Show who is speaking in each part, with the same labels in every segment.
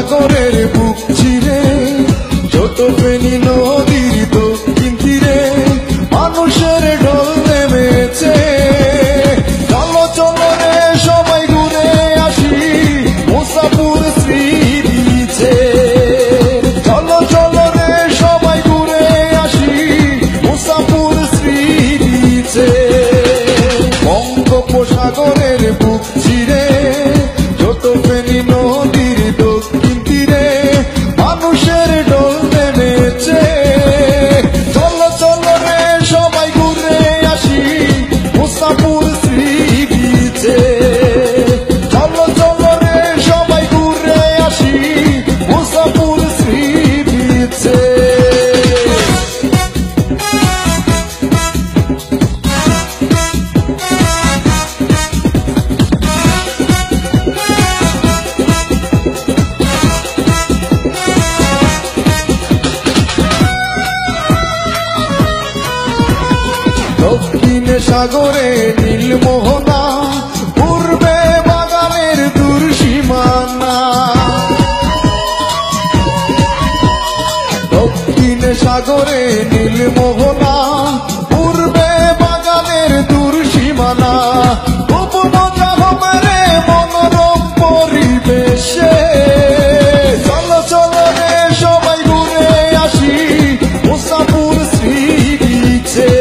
Speaker 1: বঙ্গোপসাগরের বুক চিরে যত ফেনী নদীর দক্ষিণ তীরে মানুষের ঢল নেমেছে। চলো চলো রে সবাই ঘুরে আসি মুসাপুর শ্রী বিচে। চলো চলো রে সবাই ঘুরে আসি মুসাপুর শ্রী বিচে। বঙ্গোপসাগরের বুক চিরে যত ফেনী নদীর দক্ষিণ তীরে মানুষের ঢল নেমেছে। চলো চলো রে সবাই ঘুরে আসি মুসাপুর শ্রী বিচে। চলো চলো রে সবাই ঘুরে আসি মুসাপুর শ্রী বিচে। দক্ষিণে সাগরে নীলমোহনা পূর্বে বাগানের দূর সীমানা। দক্ষিণে সাগরে নীলমোহনা পূর্বে বাগানের দূর সীমানা। খুব মজা হবে রে মনোরম পরিবেশে। চলো চলো রে সবাই ঘুরে আসি মুসাপুর শ্রী বিচে।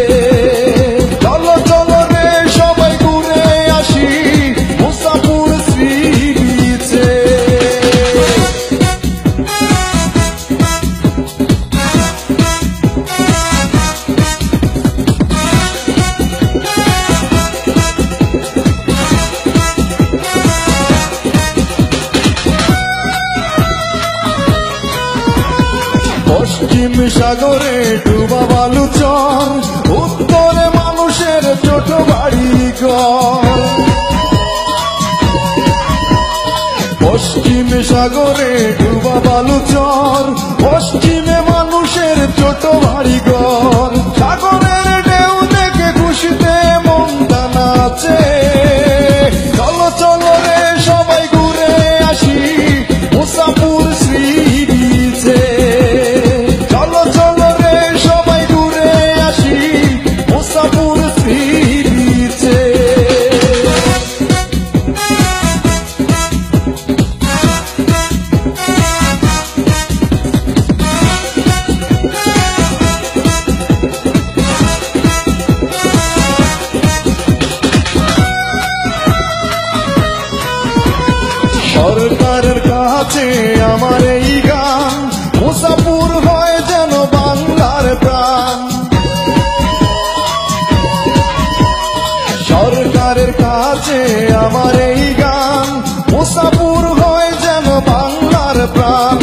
Speaker 1: চলো চলো রে সবাই ঘুরে আসি মুসাপুর শ্রী বিচে। পশ্চিম সাগরে ডুবা বালুচর উত্তরে মানুষের ছোট বাড়ি ঘর। পশ্চিম সাগরে ডুবা বালুচর পশ্চিমে মানুষের ছোট বাড়ি ঘর। সাগরের ঢেউ দেখে খুশিতে মনটা নাচে। চলো চলো রে সবাই ঘুরে আসি মুসাপুর শ্রী বিচে। চলো চলো রে সবাই ঘুরে আসি মুসাপুর শ্রী বিচে। সরকারের কাছে আমার এই গান মুসাপুর হয় যেন বাংলার প্রাণ। সরকারের কাছে আমার এই গান মুসাপুর হয় যেন বাংলার প্রাণ।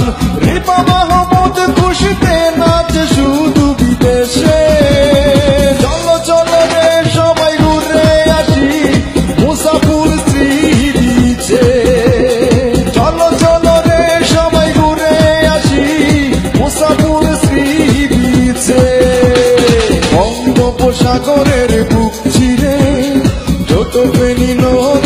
Speaker 1: রিপা মাহমুদ খুশিতে নাচে শুধু বিদেশে। চলো চলো রে সবাই ঘুরে আসি মুসাপুর শ্রী বিচে। চলো চলো রে সবাই ঘুরে আসি মুসাপুর শ্রী বিচে। বঙ্গোপসাগরের বুক চিরে যত ফেনী নদী